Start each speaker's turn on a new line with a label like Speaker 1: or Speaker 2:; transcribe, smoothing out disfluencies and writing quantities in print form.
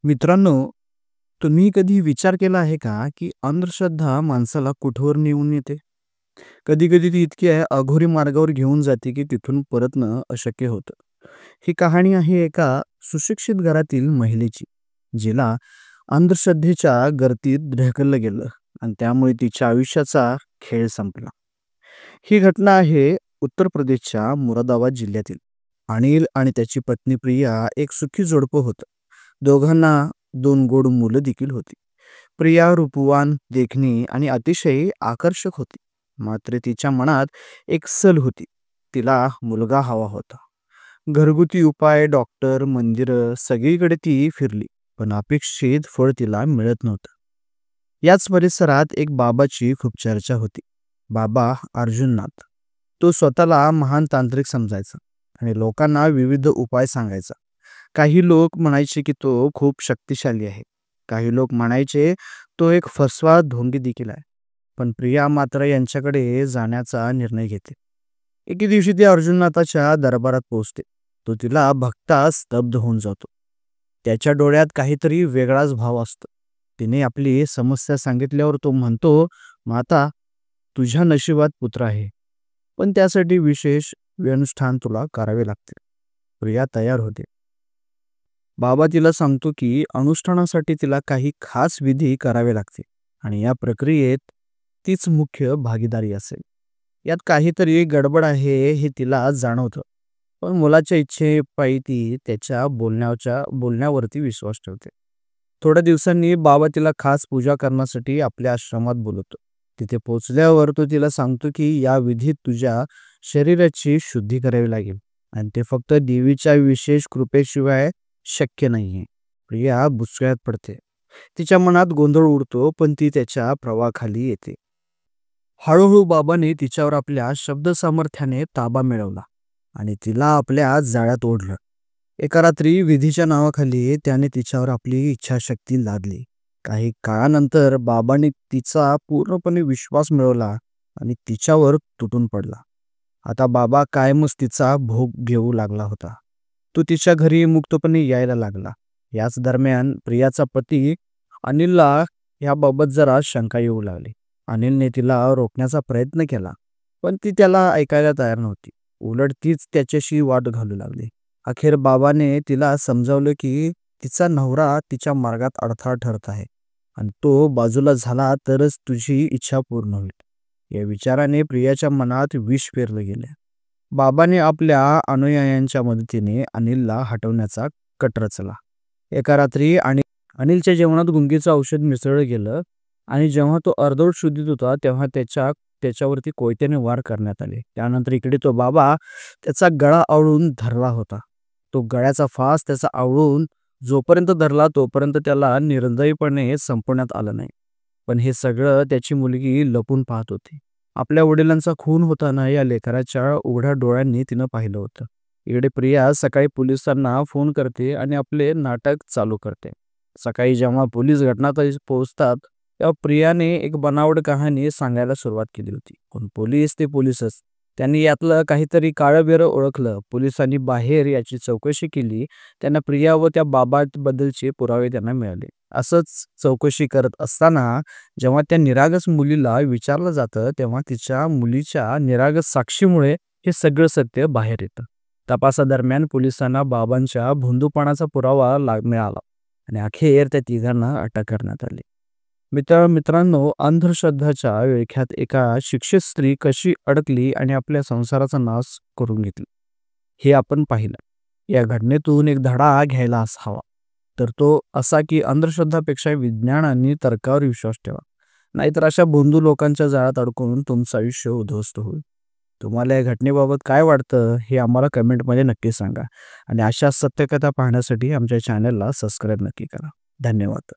Speaker 1: मित्रांनो, तुम्ही कधी विचार केला आहे का, की अंधश्रद्धा माणसाला कुठवर नेऊन येते? कधी-कधी ती इतकी अघोरी मार्गावर घेऊन जाते, की तिथून परतणं अशक्य होतं. ही कहाणी आहे एका सुशिक्षित घरातील महिलेची, जिला अंधश्रद्धेच्या गर्दीत ढकललं गेलं आणि त्यामुळे तिच्या आयुष्याचा खेळ संपला. ही घटना आहे उत्तर प्रदेशच्या मुरादाबाद जिल्ह्यातील. अनिल आणि त्याची पत्नी प्रिया एक सुखी जोडपं होतं. दोघांना 2 गोड मुलं देखील होती. प्रिया रूपवान, देखणी आणि अतिशय आकर्षक होती. मात्र तिच्या मनात एक सल होती. तिला मुलगा हवा होता. घरगुती उपाय, डॉक्टर, मंदिरं सगळीकडे ती फिरली, पण अपेक्षित फळ तिला मिळत नव्हतं. याच परिसरात एक बाबाची खूप चर्चा होती. बाबा अर्जुननाथ. तो स्वतःला महान तांत्रिक समजायचा आणि लोकांना विविध उपाय सांगायचा. काही लोक म्हणायचे की तो खूप शक्तिशाली आहे. काही लोक म्हणायचे तो एक फसवा ढोंगी देखील आहे. पण प्रिया मात्र यांच्याकडे जाण्याचा निर्णय घेते. एके दिवशी ती अर्जुननाथाच्या दरबारात पोहोचते. तो तिला बघता स्तब्ध होऊन जातो. त्याच्या डोळ्यात काहीतरी वेगळाच भाव असतो. तिने आपली समस्या सांगितल्यावर तो म्हणतो, "माता, तुझ्या नशिबात पुत्र आहे, पण त्यासाठी विशेष अनुष्ठान तुला करावे लागतील." प्रिया तयार होते. बाबा तिला सांगतो की अनुष्ठानासाठी तिला काही खास विधी करावे लागतील आणि या प्रक्रियेत तीच मुख्य भागीदारी असेल. यात काहीतरी गडबड आहे हे तिला जाणवतं. पण मुलाच्या इच्छेपायी ती त्याच्या बोलण्यावरती विश्वास ठेवते. थोड्या दिवसांनी बाबा तिला खास पूजा करण्यासाठी आपल्या आश्रमात बोलवतो. तिथे पोहोचल्यावर तो तिला सांगतो की या विधीत तुझ्या शरीराची शुद्धी करावी लागेल आणि ते फक्त देवीच्या विशेष कृपेशिवाय शक्य नाहीये. प्रिया बुचकळ्यात पडते. तिच्या मनात गोंधळ उडतो, पण ती त्याच्या प्रवाहाखाली येते. हळूहळू बाबाने तिच्यावर आपल्या शब्दसामर्थ्याने ताबा मिळवला आणि तिला आपल्या जाळ्यात ओढलं. एका रात्री विधीच्या नावाखाली त्याने तिच्यावर आपली इच्छाशक्ती लादली. काही काळानंतर बाबांनी तिचा पूर्णपणे विश्वास मिळवला आणि तिच्यावर तुटून पडला. आता बाबा कायमच तिचा भोग घेऊ लागला होता. तो तिच्या घरी मुक्तपणे यायला लागला. याच दरम्यान प्रियाचा पती अनिलला याबाबत जरा शंका येऊ लागली. अनिलने तिला रोखण्याचा प्रयत्न केला, पण ती त्याला ऐकायला तयार नव्हती. उलट तीच त्याच्याशी वाद घालू लागली. अखेर बाबाने तिला समजावलं की तिचा नवरा तिच्या मार्गात अडथळा ठरत आहे आणि तो बाजूला झाला तरच तुझी इच्छा पूर्ण होईल. या विचाराने प्रियाच्या मनात विष पेरलं गेलं. बाबाने आपल्या अनुयायांच्या मदतीने अनिलला हटवण्याचा कट रचला. एका रात्री अनिलच्या जेवणात गुंगीचं औषध मिसळलं गेलं आणि जेव्हा तो अर्धवट शुद्धीत होता तेव्हा त्याच्यावरती कोयत्याने वार करण्यात आले. त्यानंतर इकडे तो बाबा त्याचा गळा आवळून धरला होता. तो गळ्याचा फास त्याचा आवळून जोपर्यंत धरला तोपर्यंत त्याला निर्दयीपणे संपवण्यात आलं नाही. पण हे सगळं त्याची मुलगी लपून पाहत होती. आपल्या वडिलांचा खून होताना या लेकराच्या उघड्या डोळ्यांनी तिनं पाहिलं होतं. इकडे प्रिया सकाळी पोलिसांना फोन करते आणि आपले नाटक चालू करते. सकाळी जेव्हा पोलीस घटनास्थळी पोहोचतात तेव्हा प्रियाने एक बनावट कहाणी सांगायला सुरुवात केली होती. पण पोलीस ते पोलीसच. त्यांनी यातलं काहीतरी काळं-बेरं ओळखलं. पोलिसांनी बाहेर याची चौकशी केली. त्यांना प्रिया व त्या बाबाबद्दलचे पुरावे त्यांना मिळाले. असंच चौकशी करत असताना जेव्हा त्या निरागस मुलीला विचारलं जातं तेव्हा तिच्या मुलीच्या निरागस साक्षीमुळे हे सगळं सत्य बाहेर येतं. तपासादरम्यान पोलिसांना बाबांच्या भोंदूपणाचा पुरावा मिळाला आणि अखेर त्या तिघांना अटक करण्यात आली. मित्रांनो, अंधश्रद्धाच्या विळख्यात एका शिक्षित स्त्री कशी अडकली आणि आपल्या संसाराचा नाश करून घेतला हे आपण पाहिलं. या घटनेतून एक धडा घ्यायला हवा, तर तो असा की अंधश्रद्धापेक्षा विज्ञान आणि तर्कावर विश्वास ठेवा. नाहीतर अशा भोंदू लोकांच्या जाळ्यात अडकून तुमचं आयुष्य उद्ध्वस्त होईल. तुम्हाला या घटनेबाबत काय वाटतं हे आम्हाला कमेंटमध्ये नक्की सांगा आणि अशा सत्यकथा पाहण्यासाठी आमच्या चॅनलला सबस्क्राईब नक्की करा. धन्यवाद.